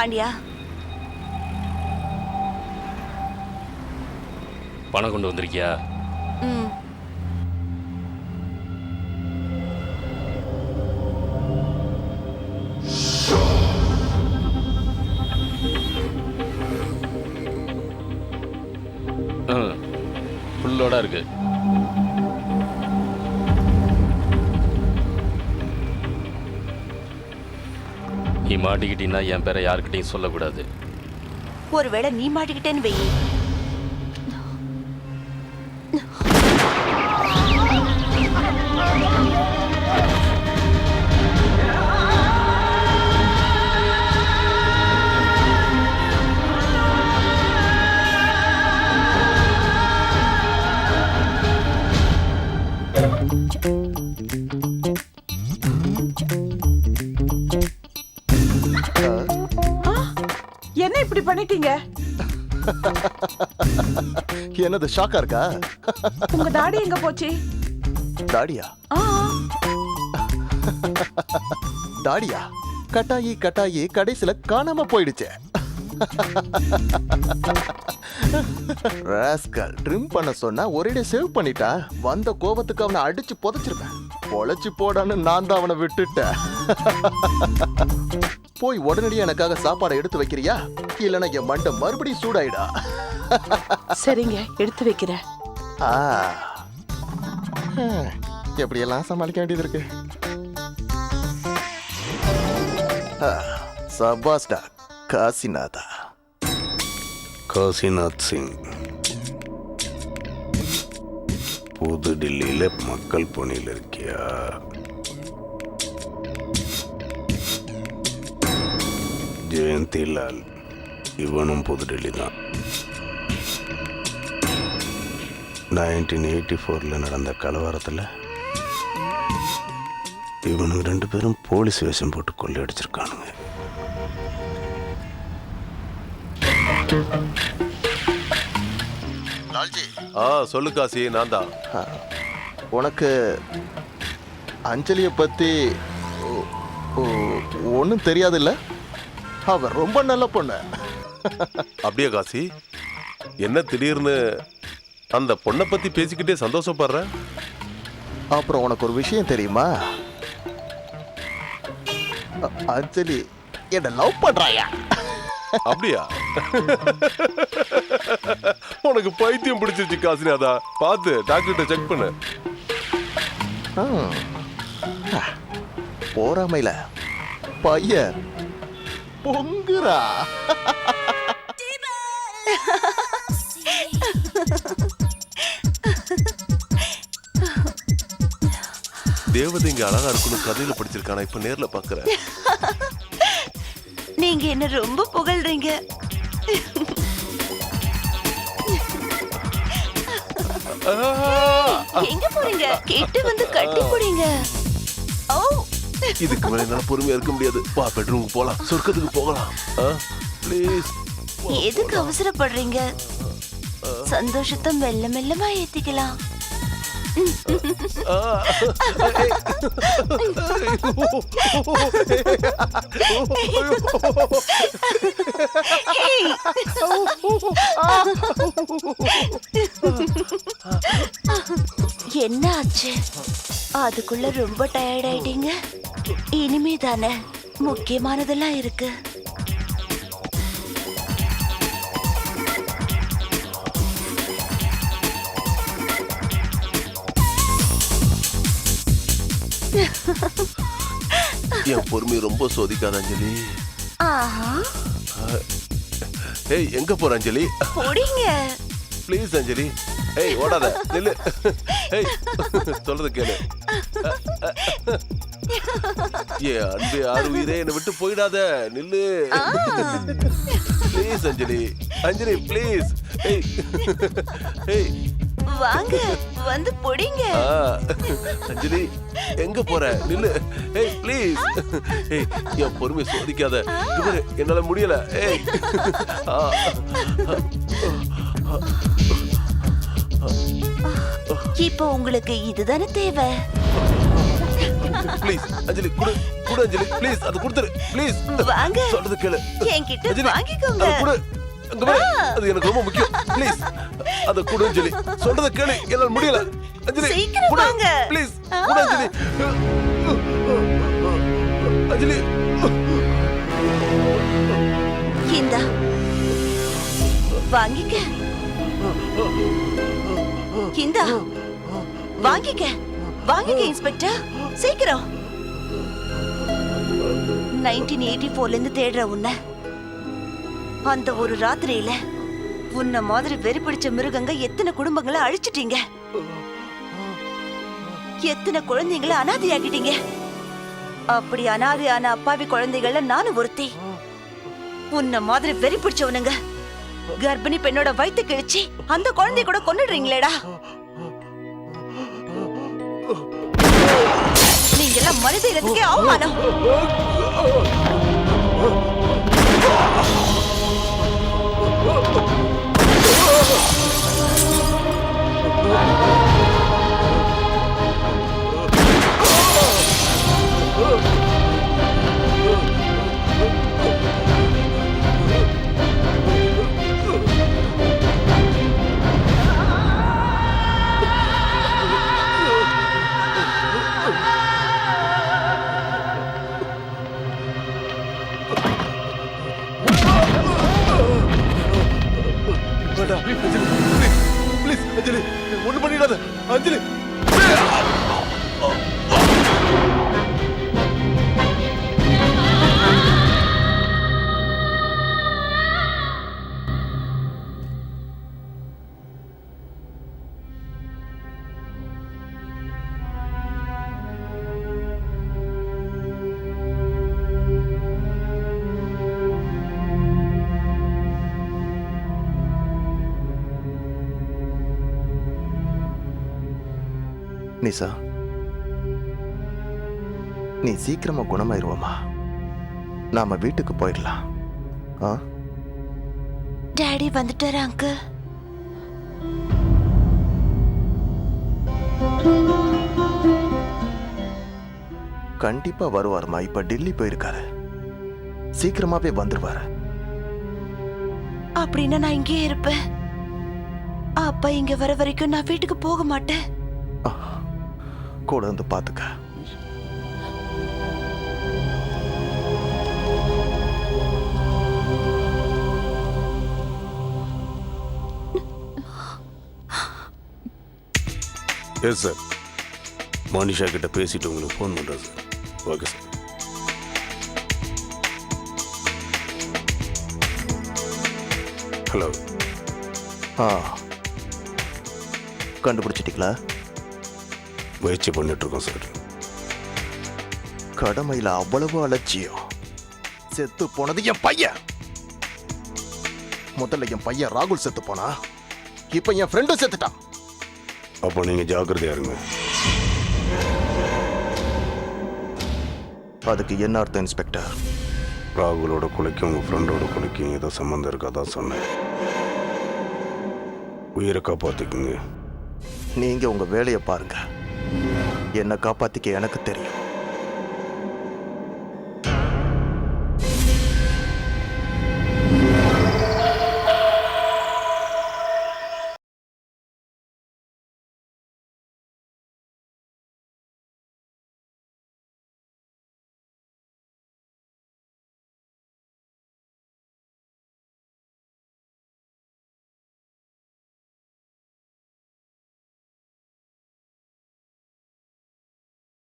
பாண்டியா, பணம் கொண்டு வந்திருக்கியா? ம், ஃபுல்லோட இருக்கு. நீ மாட்டிக்கிட்டீன்னா என் பேரை யாருக்கிட்டையும் சொல்லக்கூடாது. ஒருவேளை நீ மாட்டிக்கிட்டேன்னு வெயி. என்ன இப்படி பண்ணிட்டீங்க? என்னது ஷாக்கா இருக்கா? உங்க தாடி எங்க போச்சு? தாடியா? ஆ, தாடியா கட்டாயி கட்டாயி கடைசில காணாம போயிடுச்சு. ராஸ்கல் ட்ரிம் பண்ண சொன்னா ஒரேடியா சேவ் பண்ணிட்டா. வந்த கோபத்துக்கு அவனை அடிச்சு புதைச்சிருப்பேன். பொழைச்சு போடான்னு நான் தான் அவனை விட்டுட்டேன். போய் உடனடியா எனக்காக சாப்பாடை எடுத்து வைக்கிறியா? இல்லைன்னா என் மண்டை மறுபடியும் சூடாயிடா. சரிங்க, எடுத்து வைக்கிறேன். எப்படியெல்லாம் சமாளிக்க வேண்டியது இருக்கு. சபாஸ்டா காசிநாதா. காசிநாத் சிங் புதுடில்லியில மக்கள் பணியில் இருக்கியா? ஜெயந்திலால் இவனும் புதுடில்லி தான். 1984 நடந்த கலவரத்தில் இவனுங்க 2 பேரும் போலீஸ் வேஷம் போட்டு கொள்ளையடிச்சிருக்கானுங்க. லால்ஜி, சொல்லு காசி, நான் தான். உனக்கு அஞ்சலியை பத்தி ஒன்றும் தெரியாது இல்ல? அவ ரொம்ப நல்ல பொண்ணு. அப்படியே காசி, என்ன திடீர்னு அந்த பொண்ணை பத்தி பேசிக்கிட்டே சந்தோஷப்படுற? அப்புறம் உனக்கு ஒரு விஷயம் தெரியுமா? அஞ்சலி என்ன லவ் பண்றாயா? அப்படியா? உனக்கு பைத்தியம் பிடிச்சிருச்சு காசினாதா. பார்த்து டாக்டர்கிட்ட செக் பண்ணு. போறாமையில பையன் பொங்குறா. தேவதை இங்க அழகா இருக்கணும் கதையில படிச்சிருக்கானா, இப்ப நேர்ல பாக்குறேன். நீங்க என்ன ரொம்ப புகழ்றீங்க. எங்க போறீங்க? கிட்ட வந்து கட்டி போடுங்க. ஓ, இதுக்கு மேல என்னால பொறுமையா இருக்க முடியாது. வா, பெட்ரூமுக்கு போலாம், சொர்க்கத்துக்கு போகலாம். ப்ளீஸ். எதுக்கு அவசரப்படுறீங்க? சந்தோஷத்தை மெல்ல மெல்லமா ஏத்திக்கலாம். என்ன ஆச்சு? அதுக்குள்ள ரொம்ப டயர்ட் ஆயிட்டீங்க. இனிமே தானே முக்கியமானதெல்லாம் இருக்கு. என் பொறுமை ரொம்ப சோதிக்காத அஞ்சலி. ஆஹா, ஏய், எங்க போற அஞ்சலி? போடிங்க. ப்ளீஸ் அஞ்சலி. ஏய், ஓடாத, நில்லு. ஏய், சொல்றது கேளு. ஏ அன்பே, ஆறு உயிரே, என்னை விட்டு போயிடாத, நில்லு. Please Anjali. Anjali please. ஏய் ஏய், வாங்க, வந்து பொடிங்க. அஞ்சலி, எங்க போற? நில்லு. ஏய் ப்ளீஸ். ஏய், என் பொறுமை சோதிக்காத. இவரு, என்னால முடியல. ஏய். இப்போ உங்களுக்கு இதுதானே தேவை? ப்ளீஸ் அஞ்சலி குடு குடு அஞ்சலி ப்ளீஸ் அது கொடுத்துரு ப்ளீஸ் வாங்க சொல்றது கேளு என்கிட்ட அஞ்சலி வாங்கிக்கோங்க அது குடு அங்க பாரு அது எனக்கு ரொம்ப முக்கியம் ப்ளீஸ் அத குடு அஞ்சலி சொல்றது கேளு என்னால முடியல அஞ்சலி சீக்கிரம் குடு வாங்க. ப்ளீஸ் குடு அஞ்சலி அஞ்சலி இந்தா வாங்கிக்க இந்தா வாங்கிக்க வாங்கிக்க இன்ஸ்பெக்டர் சீக்கிரம் 1984 இருந்து தேடுற உன்னை அந்த ஒரு ராத்திரியில உன்ன மாதிரி வெறி பிடிச்ச மிருகங்க எத்தனை குடும்பங்களை அழிச்சிட்டீங்க எத்தனை குழந்தைங்களை அனாதையாக்கிட்டீங்க அப்படி அனாதையான அப்பாவி குழந்தைகள நானும் ஒருத்தி உன்ன மாதிரி வெறி பிடிச்சவனுங்க கர்ப்பிணி பெண்ணோட வயித்து கிழிச்சு அந்த குழந்தைய கூட கொன்னுடுறீங்களேடா நீங்க எல்லாம் மனித இனத்துக்கே அவமானம் வேண்டாம் அஞ்சலி ப்ளீஸ் அஞ்சலி ஒண்ணு பண்ணிடாத அஞ்சலி நிசா நீ சீக்கிரமா குணமாயிருவோமா நாம வீட்டுக்கு போயிடலாம் ஆ டாடி வந்துட்டாரு அங்கிள் கண்டிப்பா வருவாருமா இப்ப டெல்லி போயிருக்காரு சீக்கிரமாவே வந்துருவாரு அப்படின்னா நான் இங்கேயே இருப்பேன் அப்பா இங்க வர வரைக்கும் நான் வீட்டுக்கு போக மாட்டேன் கூட வந்து பாத்துக்க எஸ் சார் மனிஷா கிட்ட பேசிட்டு உங்களுக்கு ஃபோன் பண்ணுறேன் சார் ஓகே சார் ஹலோ ஆ கண்டுபிடிச்சிட்டீங்களா முயற்சி பண்ணிட்டுருக்கோம் சார் கடமையில அவ்வளவு அலட்சியம் செத்து போனது என் பையன் முதல்ல என் பையன் ராகுல் செத்து போனா இப்ப என் ஃப்ரெண்டும் செத்துட்டான் அப்போ நீங்கள் ஜாக்கிரதையா இருங்க அதுக்கு என்ன அர்த்தம் இன்ஸ்பெக்டர் ராகுலோட கொலைக்கும் உங்கள் ஃப்ரெண்டோட கொலைக்கும் ஏதோ சம்மந்தம் இருக்காதான் சொன்னேன் உயிரை காப்பாற்றிக்குங்க நீங்க உங்க வேலையை பாருங்க என்னை காப்பாத்திக்க எனக்கு தெரியும்